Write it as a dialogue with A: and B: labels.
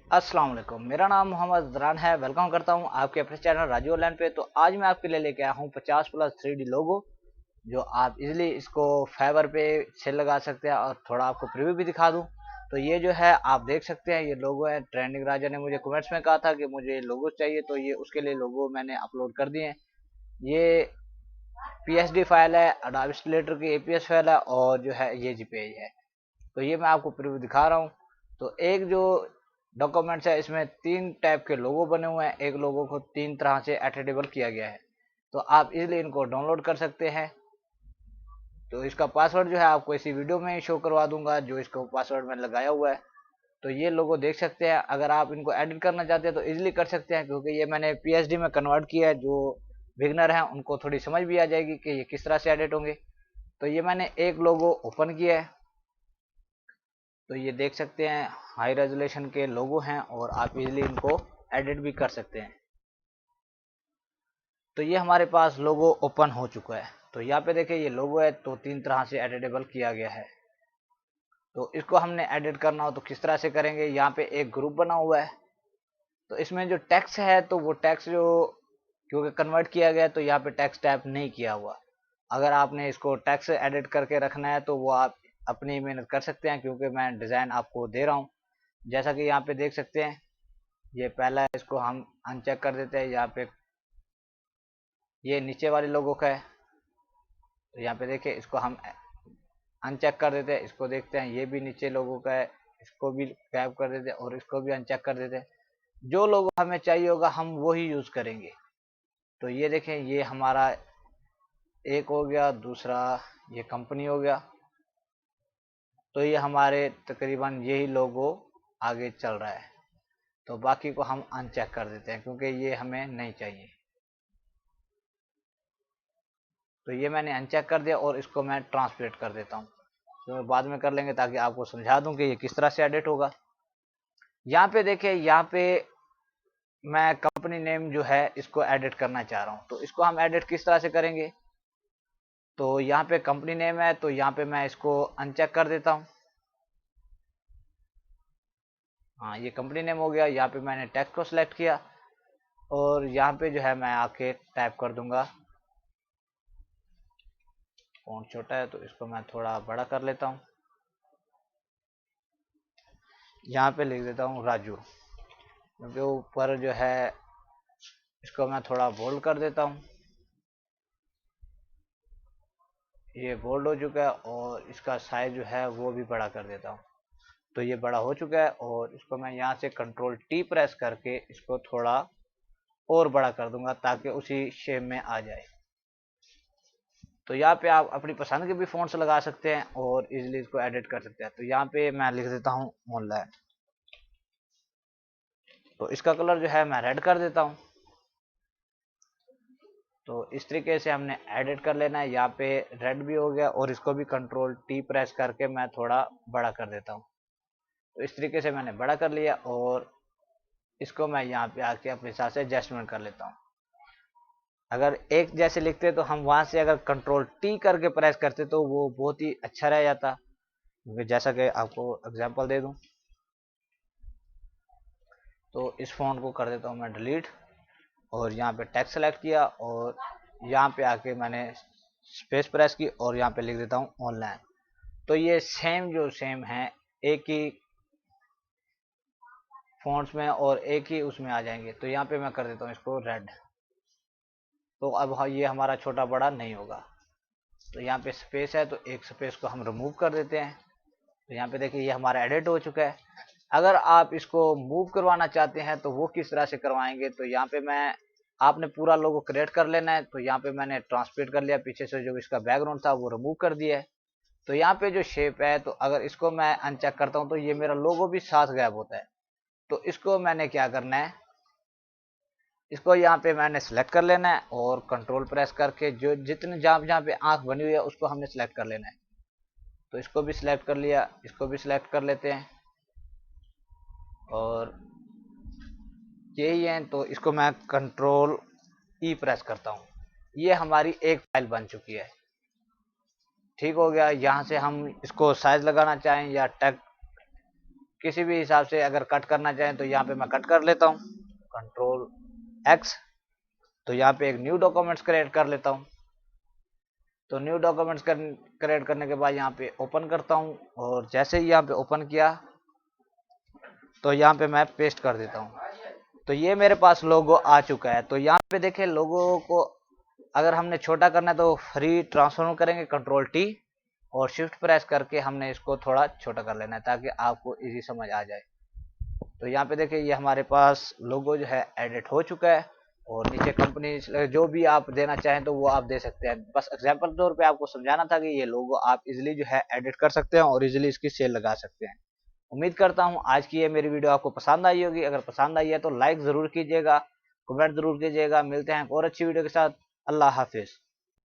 A: अस्सलाम वालेकुम। मेरा नाम मोहम्मद जरान है। वेलकम करता हूं आपके अपने चैनल राजू ऑनलाइन पे। तो आज मैं आपके लिए लेके आया हूं 50 प्लस 3D लोगो, जो आप इजीली इसको फाइवर पे सेल लगा सकते हैं। और थोड़ा आपको प्रीव्यू भी दिखा दूं तो ये जो है आप देख सकते हैं, ये लोगो है। ट्रेंडिंग राजा ने मुझे कमेंट्स में कहा था कि मुझे लोगो चाहिए, तो ये उसके लिए लोगो मैंने अपलोड कर दिए हैं। ये PSD फाइल है, अडोबे इलस्ट्रेटर की APS फाइल है, और जो है ये JPEG है। तो ये मैं आपको प्रीव्यू दिखा रहा हूँ। तो एक जो डॉक्यूमेंट्स है, इसमें 3 टाइप के लोगो बने हुए हैं। एक लोगो को 3 तरह से एडिटेबल किया गया है, तो आप इजीली इनको डाउनलोड कर सकते हैं। तो इसका पासवर्ड जो है आपको इसी वीडियो में ही शो करवा दूंगा, जो इसका पासवर्ड मैंने लगाया हुआ है। तो ये लोगो देख सकते हैं। अगर आप इनको एडिट करना चाहते हैं तो इजीली कर सकते हैं, क्योंकि ये मैंने PSD में कन्वर्ट किया है। जो बिगनर हैं उनको थोड़ी समझ भी आ जाएगी कि ये किस तरह से एडिट होंगे। तो ये मैंने एक लोगो ओपन किया है। तो ये देख सकते हैं, हाई रेजोल्यूशन के लोगो हैं और आप इजीली इनको एडिट भी कर सकते हैं। तो ये हमारे पास लोगो ओपन हो चुका है। तो यहाँ पे देखिए ये लोगो है, तो 3 तरह से एडिटेबल किया गया है। तो इसको हमने एडिट करना हो तो किस तरह से करेंगे। यहाँ पे एक ग्रुप बना हुआ है, तो इसमें जो टेक्स्ट है तो वो टेक्स्ट जो क्योंकि कन्वर्ट किया गया है, तो यहाँ पे टेक्स्ट टाइप नहीं किया हुआ। अगर आपने इसको टेक्स्ट एडिट करके रखना है तो वो आप अपनी मेहनत कर सकते हैं, क्योंकि मैं डिज़ाइन आपको दे रहा हूँ। जैसा कि यहाँ पे देख सकते हैं, ये पहला इसको हम अनचेक कर देते हैं। यहाँ पे ये नीचे वाले लोगों का है, तो यहाँ पे देखिए इसको हम अनचेक कर देते हैं। इसको देखते हैं, ये भी नीचे लोगों का है, इसको भी गायब कर देते हैं और इसको भी अनचेक कर देते हैं। जो लोगो हमें चाहिए होगा हम वो ही यूज़ करेंगे। तो ये देखें, ये हमारा एक हो गया, दूसरा ये कंपनी हो गया। तो ये हमारे तकरीबन यही लोगो आगे चल रहा है। तो बाकी को हम अनचेक कर देते हैं, क्योंकि ये हमें नहीं चाहिए। तो ये मैंने अनचेक कर दिया और इसको मैं ट्रांसलेट कर देता हूँ, तो बाद में कर लेंगे, ताकि आपको समझा दूं कि ये किस तरह से एडिट होगा। यहाँ पे देखिए, यहाँ पे मैं कंपनी नेम जो है इसको एडिट करना चाह रहा हूँ। तो इसको हम एडिट किस तरह से करेंगे। तो यहाँ पे कंपनी नेम है, तो यहाँ पे मैं इसको अनचेक कर देता हूँ। हाँ, ये कंपनी नेम हो गया। यहाँ पे मैंने टेक्स्ट को सिलेक्ट किया और यहाँ पे जो है मैं आके टाइप कर दूंगा। फ़ॉन्ट छोटा है तो इसको मैं थोड़ा बड़ा कर लेता हूँ। यहाँ पे लिख देता हूँ राजू, क्योंकि ऊपर जो है इसको मैं थोड़ा बोल्ड कर देता हूँ। ये बोल्ड हो चुका है और इसका साइज जो है वो भी बड़ा कर देता हूँ। तो ये बड़ा हो चुका है और इसको मैं यहाँ से Ctrl+T प्रेस करके इसको थोड़ा और बड़ा कर दूंगा, ताकि उसी शेप में आ जाए। तो यहाँ पे आप अपनी पसंद के भी फ़ॉन्ट्स लगा सकते हैं और इजीली इसको एडिट कर सकते हैं। तो यहाँ पे मैं लिख देता हूँ ऑनलाइन। तो इसका कलर जो है मैं रेड कर देता हूँ। तो इस तरीके से हमने एडिट कर लेना है। यहाँ पे रेड भी हो गया और इसको भी Ctrl+T प्रेस करके मैं थोड़ा बड़ा कर देता हूँ। तो इस तरीके से मैंने बड़ा कर लिया और इसको मैं यहाँ पे आके अपने हिसाब से एडजस्टमेंट कर लेता हूँ। अगर एक जैसे लिखते तो हम वहां से अगर Ctrl+T करके प्रेस करते तो वो बहुत ही अच्छा रह जाता। जैसा कि आपको एग्जांपल दे दूं, तो इस फॉन्ट को कर देता हूं मैं डिलीट और यहाँ पे टेक्स्ट सेलेक्ट किया और यहाँ पे आके मैंने स्पेस प्रेस की और यहाँ पे लिख देता हूँ ऑनलाइन। तो ये सेम जो सेम है, एक ही फॉन्ट्स में और एक ही उसमें आ जाएंगे। तो यहाँ पे मैं कर देता हूँ इसको रेड। तो अब ये हमारा छोटा बड़ा नहीं होगा। तो यहाँ पे स्पेस है, तो एक स्पेस को हम रिमूव कर देते हैं। तो यहाँ पे देखिए ये हमारा एडिट हो चुका है। अगर आप इसको मूव करवाना चाहते हैं तो वो किस तरह से करवाएंगे। तो यहाँ पे मैं आपने पूरा लोगो क्रिएट कर लेना है। तो यहाँ पे मैंने ट्रांसपेरेंट कर लिया, पीछे से जो इसका बैकग्राउंड था वो रिमूव कर दिया है। तो यहाँ पे जो शेप है, तो अगर इसको मैं अनचेक करता हूँ तो ये मेरा लोगो भी साथ गायब होता है। तो इसको मैंने क्या करना है, इसको यहाँ पे मैंने सेलेक्ट कर लेना है और कंट्रोल प्रेस करके जो जितने जहाँ जहाँ पे आंख बनी हुई है उसको हमने सेलेक्ट कर लेना है। तो इसको भी सिलेक्ट कर लिया, इसको भी सिलेक्ट कर लेते हैं और यही है। तो इसको मैं Ctrl+E प्रेस करता हूँ। ये हमारी एक फाइल बन चुकी है। ठीक हो गया। यहाँ से हम इसको साइज लगाना चाहें या टैग किसी भी हिसाब से अगर कट करना चाहें तो यहाँ पे मैं कट कर लेता हूँ, कंट्रोल एक्स। तो यहाँ पे एक न्यू डॉक्यूमेंट्स क्रिएट कर लेता हूँ। तो न्यू डॉक्यूमेंट्स क्रिएट करने के बाद यहाँ पे ओपन करता हूँ, और जैसे ही यहाँ पे ओपन किया तो यहाँ पे मैं पेस्ट कर देता हूँ। तो ये मेरे पास लोगो आ चुका है। तो यहाँ पे देखिए, लोगो को अगर हमने छोटा करना है तो फ्री ट्रांसफॉर्म करेंगे, कंट्रोल टी, और शिफ्ट प्रेस करके हमने इसको थोड़ा छोटा कर लेना है ताकि आपको इजी समझ आ जाए। तो यहाँ पे देखिए, ये हमारे पास लोगो जो है एडिट हो चुका है, और नीचे कंपनी जो भी आप देना चाहें तो वो आप दे सकते हैं। बस एग्जांपल तौर पे आपको समझाना था कि ये लोगो आप इजीली जो है एडिट कर सकते हैं और इजीली इसकी सेल लगा सकते हैं। उम्मीद करता हूँ आज की ये मेरी वीडियो आपको पसंद आई होगी। अगर पसंद आई है तो लाइक ज़रूर कीजिएगा, कमेंट ज़रूर कीजिएगा। मिलते हैं एक और अच्छी वीडियो के साथ। अल्लाह हाफिज़।